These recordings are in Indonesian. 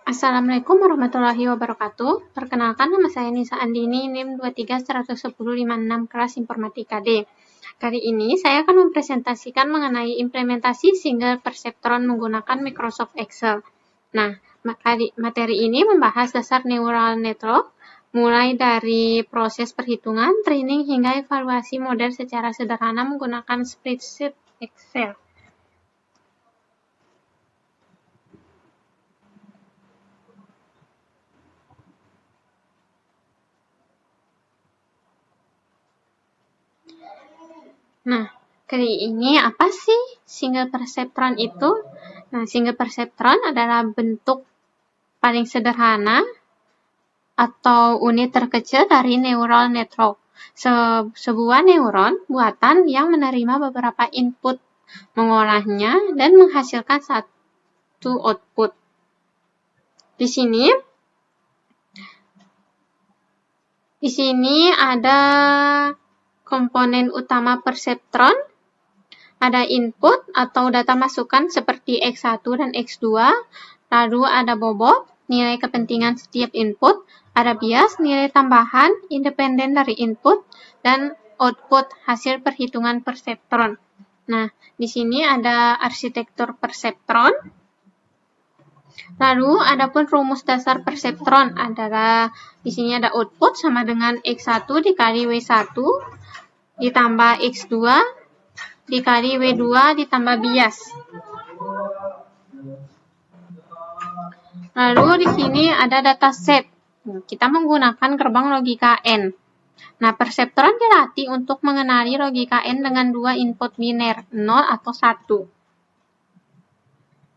Assalamualaikum warahmatullahi wabarakatuh. Perkenalkan, nama saya Nisa Andini, NIM 231056 kelas Informatika D. Kali ini saya akan mempresentasikan mengenai implementasi single perceptron menggunakan Microsoft Excel. Nah, materi ini membahas dasar neural network, mulai dari proses perhitungan, training, hingga evaluasi model secara sederhana menggunakan spreadsheet Excel. Nah, kali ini apa sih single perceptron itu? Nah, single perceptron adalah bentuk paling sederhana atau unit terkecil dari neural network. Sebuah neuron buatan yang menerima beberapa input, mengolahnya, dan menghasilkan satu output. Di sini ada komponen utama perceptron, ada input atau data masukan seperti X1 dan X2, lalu ada bobot, nilai kepentingan setiap input, ada bias, nilai tambahan, independen dari input, dan output hasil perhitungan perceptron. Nah, di sini ada arsitektur perceptron. Lalu, adapun rumus dasar perceptron adalah di sini ada output sama dengan X1 dikali W1 ditambah X2 dikali W2 ditambah bias. Lalu di sini ada dataset. Kita menggunakan gerbang logika N. Nah, perceptron dilatih untuk mengenali logika N dengan dua input biner, 0 atau 1.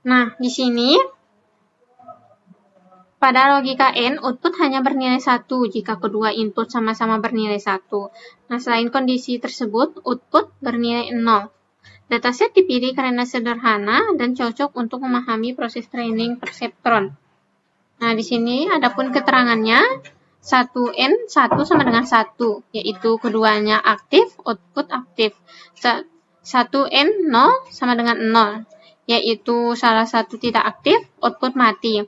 Nah, di sini pada logika N, output hanya bernilai 1 jika kedua input sama-sama bernilai 1. Nah, selain kondisi tersebut, output bernilai 0. Dataset dipilih karena sederhana dan cocok untuk memahami proses training perceptron. Nah, di sini adapun keterangannya, 1N 1 sama dengan 1, yaitu keduanya aktif, output aktif. 1N 0 sama dengan 0, yaitu salah satu tidak aktif, output mati.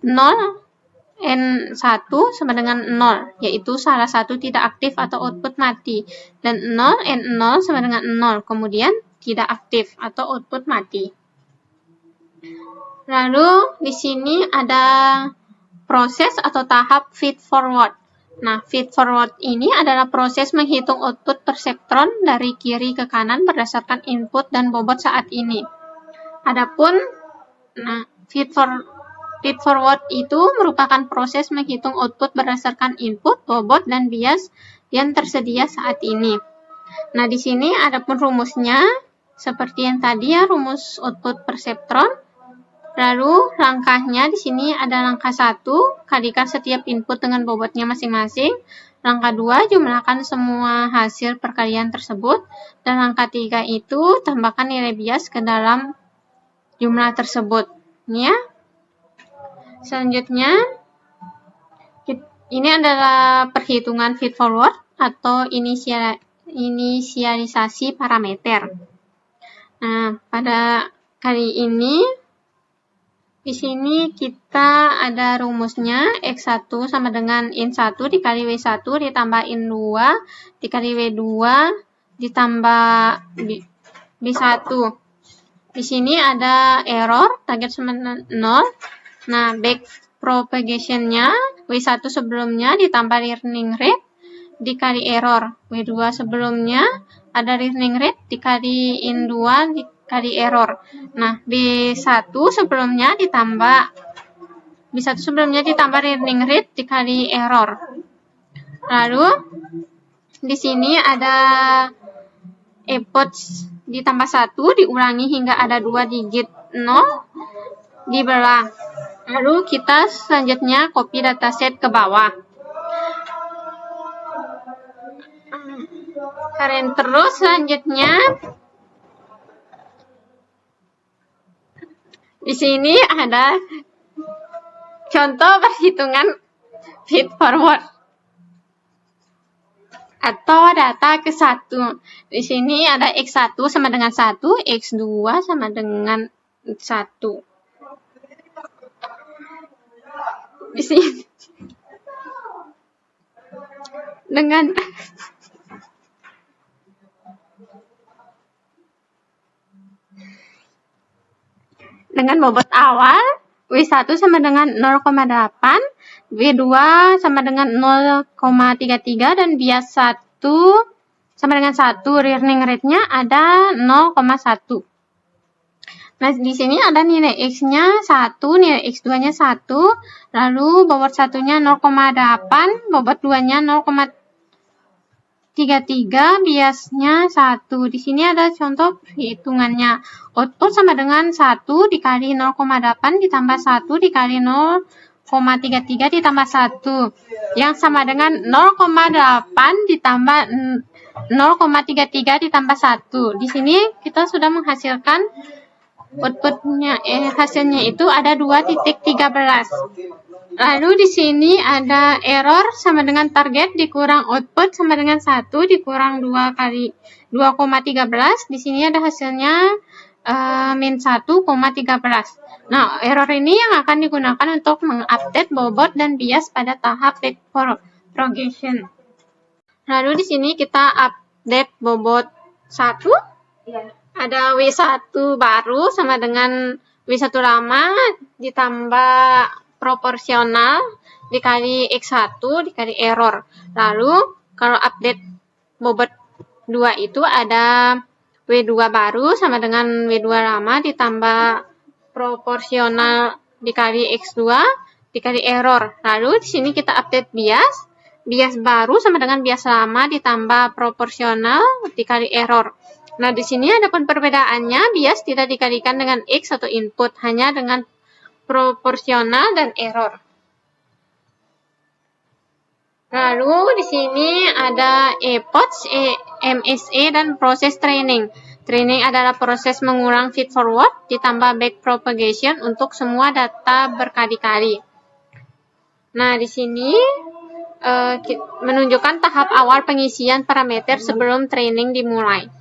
0N1 sama dengan 0, yaitu salah satu tidak aktif atau output mati. Dan 0N0 sama dengan 0, kemudian tidak aktif atau output mati. Lalu di sini ada proses atau tahap feed forward. Nah, feed forward ini adalah proses menghitung output perceptron dari kiri ke kanan berdasarkan input dan bobot saat ini. Adapun feed forward itu merupakan proses menghitung output berdasarkan input, bobot, dan bias yang tersedia saat ini. Nah, di sini adapun rumusnya seperti yang tadi ya, rumus output perceptron. Lalu langkahnya di sini ada langkah 1, kalikan setiap input dengan bobotnya masing-masing. Langkah 2, jumlahkan semua hasil perkalian tersebut. Dan langkah 3 itu tambahkan nilai bias ke dalam jumlah tersebut. Ya. Selanjutnya, ini adalah perhitungan feed forward atau inisialisasi parameter. Nah, pada kali ini, di sini kita ada rumusnya, X1 sama dengan In1 dikali W1 ditambah In2 dikali W2 ditambah B1. Di sini ada error, target sama 0. Nah, back propagation-nya, W1 sebelumnya ditambah learning rate dikali error. W2 sebelumnya ada learning rate dikali In2 dikali error. Nah, B1 sebelumnya ditambah learning rate dikali error. Lalu, di sini ada epoch ditambah 1 diulangi hingga ada 2 digit 0 dibelah. Lalu kita selanjutnya copy dataset ke bawah. Terus selanjutnya di sini ada contoh perhitungan feed forward atau data ke 1. Di sini ada X1 sama dengan 1, X2 sama dengan 1. di sini dengan bobot awal W1 sama dengan 0,8, W2 sama dengan 0,33 dan bias 1 sama dengan 1. Learning rate-nya ada 0,1. Nah, di sini ada nilai X-nya 1, nilai X2-nya 1, lalu bobot 1-nya 0,8, bobot 2-nya 0,33, biasnya 1. Di sini ada contoh hitungannya. Output sama dengan 1 dikali 0,8 ditambah 1 dikali 0,33 ditambah 1. Yang sama dengan 0,8 ditambah 0,33 ditambah 1. Di sini kita sudah menghasilkan outputnya, hasilnya itu ada 2.13. Lalu di sini ada error sama dengan target dikurang output sama dengan 1 dikurang 2 kali 2,13. Di sini ada hasilnya min 1,13. Nah, error ini yang akan digunakan untuk mengupdate bobot dan bias pada tahap feed propagation. Lalu di sini kita update bobot 1. Ada W1 baru sama dengan W1 lama ditambah proporsional dikali X1 dikali error. Lalu kalau update bobot 2 itu ada W2 baru sama dengan W2 lama ditambah proporsional dikali X2 dikali error. Lalu di sini kita update bias. Bias baru sama dengan bias lama ditambah proporsional dikali error. Nah, di sini ada pun perbedaannya, bias tidak dikalikan dengan X atau input, hanya dengan proporsional dan error. Lalu di sini ada epoch, MSE, dan proses training. Training adalah proses mengulang feed forward ditambah back propagation untuk semua data berkali-kali. Nah, di sini menunjukkan tahap awal pengisian parameter sebelum training dimulai.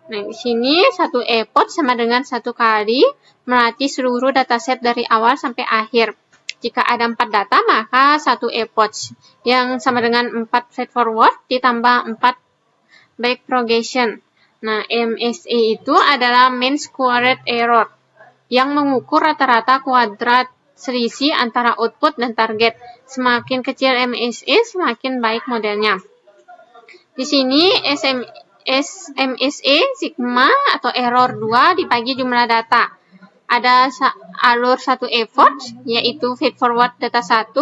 Nah, di sini satu epoch sama dengan 1 kali melatih seluruh dataset dari awal sampai akhir. Jika ada 4 data, maka 1 epoch yang sama dengan 4 feed forward ditambah 4 back propagation. Nah, MSE itu adalah mean squared error yang mengukur rata-rata kuadrat selisih antara output dan target. Semakin kecil MSE, semakin baik modelnya. Di sini MSE sigma atau error 2 dibagi jumlah data. Ada alur 1 effort, yaitu feed forward data 1,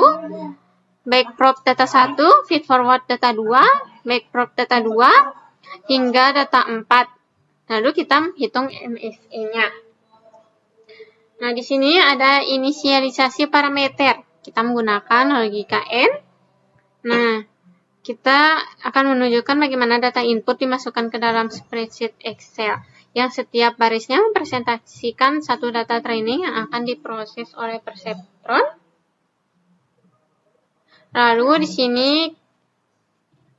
back prop data 1, feed forward data 2, back prop data 2, hingga data 4. Lalu kita hitung MSE-nya. Nah, di sini ada inisialisasi parameter. Kita menggunakan logika N. Nah, kita akan menunjukkan bagaimana data input dimasukkan ke dalam spreadsheet Excel, yang setiap barisnya mempresentasikan satu data training yang akan diproses oleh perseptron. Lalu di sini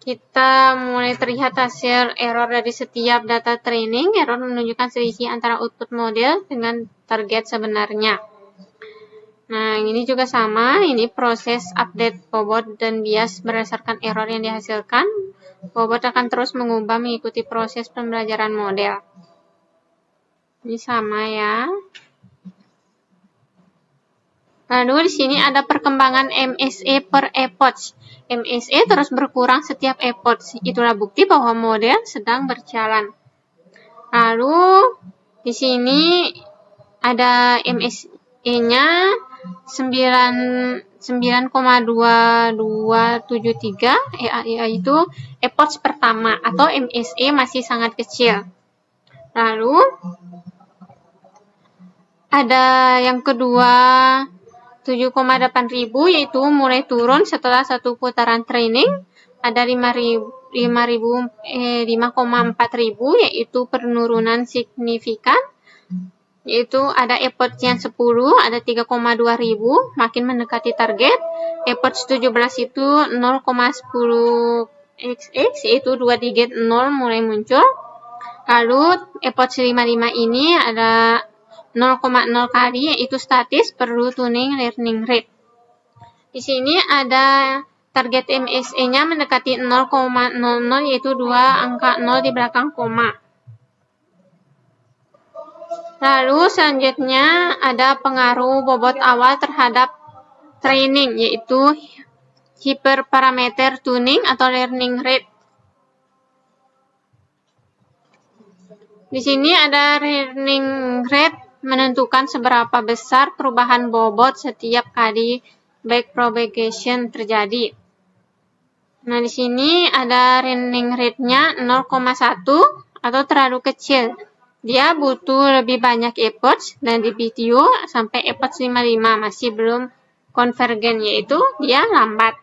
kita mulai terlihat hasil error dari setiap data training. Error menunjukkan selisih antara output model dengan target sebenarnya. Nah, ini juga sama, ini proses update bobot dan bias berdasarkan error yang dihasilkan. Bobot akan terus mengubah mengikuti proses pembelajaran model. Ini sama ya. Lalu di sini ada perkembangan MSE per epoch. MSE terus berkurang setiap epoch. Itulah bukti bahwa model sedang berjalan. Lalu di sini ada MSE-nya 9,2273, yaitu epoch pertama atau MSE masih sangat kecil. Lalu ada yang kedua 7,8000, yaitu mulai turun setelah satu putaran training. Ada 5,4000, yaitu penurunan signifikan. Yaitu ada epoch yang 10, ada 3,2000, makin mendekati target. Epoch 17 itu 0,10xx, yaitu 2 digit 0 mulai muncul. Lalu epoch 55 ini ada 0,0 kali, yaitu statis, perlu tuning learning rate. Di sini ada target MSE-nya mendekati 0,00, yaitu 2 angka 0 di belakang koma. Lalu selanjutnya ada pengaruh bobot awal terhadap training, yaitu hyperparameter tuning atau learning rate. Di sini ada learning rate menentukan seberapa besar perubahan bobot setiap kali backpropagation terjadi. Nah, di sini ada learning rate-nya 0,1 atau terlalu kecil. Dia butuh lebih banyak efforts dan di video sampai efforts 55 masih belum konvergen, yaitu dia lambat.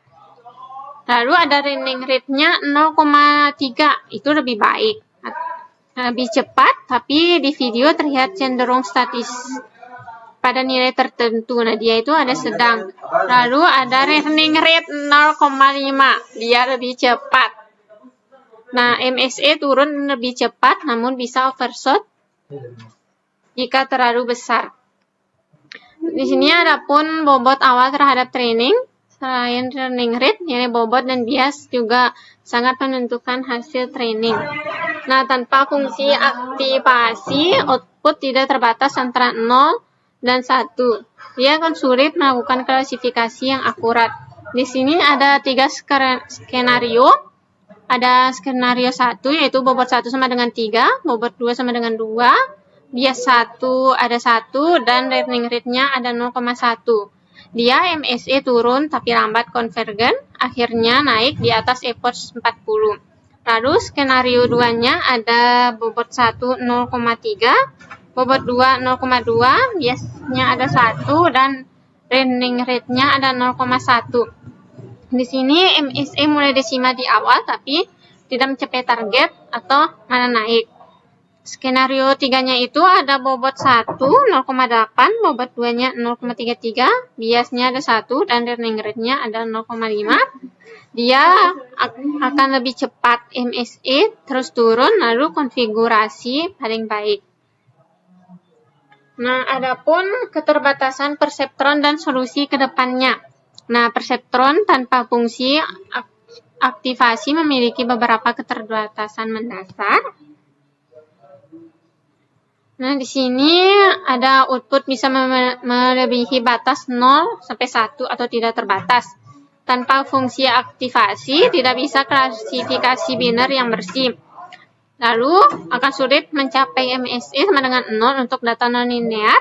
Lalu ada learning rate-nya 0,3, itu lebih baik. Lebih cepat, tapi di video terlihat cenderung statis pada nilai tertentu. Nah, dia itu ada sedang. Lalu ada learning rate 0,5, dia lebih cepat. Nah, MSE turun lebih cepat, namun bisa overshot jika terlalu besar. Di sini ada pun bobot awal terhadap training. Selain learning rate, nilai bobot dan bias juga sangat menentukan hasil training. Nah, tanpa fungsi aktivasi, output tidak terbatas antara 0 dan 1. Dia akan sulit melakukan klasifikasi yang akurat. Di sini ada 3 skenario. Ada skenario 1, yaitu bobot 1 sama dengan 3, bobot 2 sama dengan 2, bias 1 ada 1, dan learning rate-nya ada 0,1. Dia MSE turun tapi lambat konvergen, akhirnya naik di atas efforts 40. Lalu skenario 2-nya ada bobot 1 0,3, bobot 2 0,2, biasnya ada 1, dan learning rate-nya ada 0,1. Di sini MSE mulai desima di awal tapi tidak mencapai target atau malah naik. Skenario 3-nya itu ada bobot 1 0,8, bobot 2-nya 0,33, biasnya ada 1, dan learning rate-nya ada 0,5. Dia akan lebih cepat MSE, terus turun, lalu konfigurasi paling baik. Nah, adapun keterbatasan perseptron dan solusi ke depannya. Nah, perseptron tanpa fungsi aktivasi memiliki beberapa keterbatasan mendasar. Nah, di sini ada output bisa melebihi batas 0 sampai 1 atau tidak terbatas. Tanpa fungsi aktivasi, tidak bisa klasifikasi biner yang bersih. Lalu, akan sulit mencapai MSE sama dengan 0 untuk data non-linear.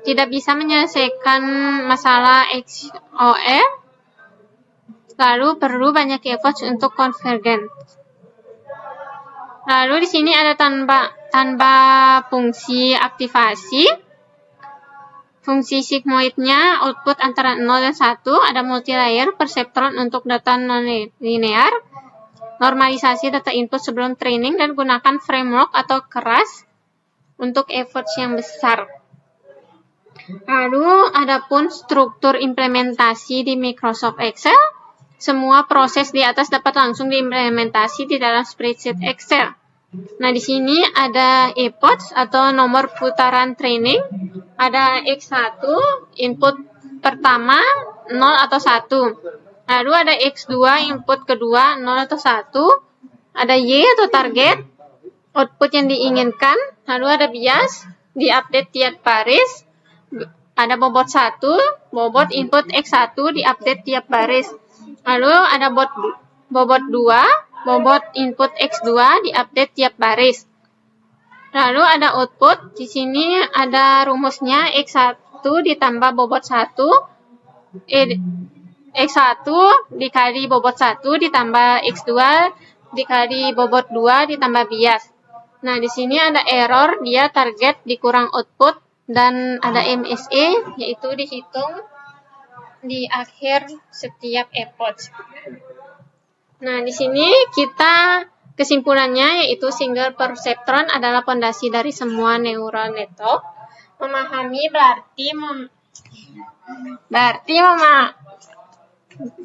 Tidak bisa menyelesaikan masalah XOR. Lalu, perlu banyak effort untuk konvergen. Lalu, di sini ada tanpa fungsi aktivasi. Fungsi sigmoidnya output antara 0 dan 1, ada multilayer perseptron untuk data non-linear, normalisasi data input sebelum training, dan gunakan framework atau keras untuk efforts yang besar. Lalu, adapun struktur implementasi di Microsoft Excel, semua proses di atas dapat langsung diimplementasi di dalam spreadsheet Excel. Nah, di sini ada efforts atau nomor putaran training. Ada X1, input pertama 0 atau 1. Lalu ada X2, input kedua 0 atau 1. Ada Y atau target, output yang diinginkan. Lalu ada bias, diupdate tiap baris. Ada bobot 1, bobot input X1 diupdate tiap baris. Lalu ada bobot 2, bobot input X2 diupdate tiap baris. Lalu ada output, di sini ada rumusnya X1 ditambah bobot 1, X1 dikali bobot 1 ditambah X2 dikali bobot 2 ditambah bias. Nah, di sini ada error, dia target dikurang output, dan ada MSE, yaitu dihitung di akhir setiap effort. Nah, di sini kita kesimpulannya yaitu single perceptron adalah fondasi dari semua neural network. Memahami berarti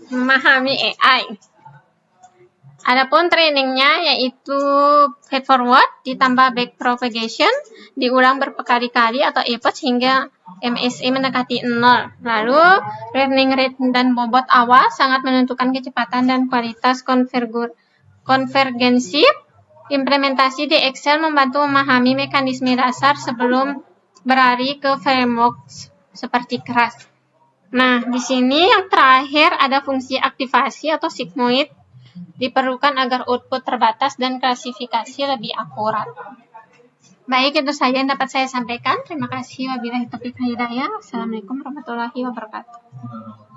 memahami AI. Adapun trainingnya yaitu feed forward ditambah back propagation, diulang berkali-kali atau effort hingga MSE mendekati 0. Lalu learning rate dan bobot awal sangat menentukan kecepatan dan kualitas konvergensi. Implementasi di Excel membantu memahami mekanisme dasar sebelum beralih ke framework seperti keras. Nah, di sini yang terakhir ada fungsi aktivasi atau sigmoid diperlukan agar output terbatas dan klasifikasi lebih akurat. Baik, itu saja yang dapat saya sampaikan. Terima kasih. Wabillahi taufiq wal hidayah. Assalamualaikum warahmatullahi wabarakatuh.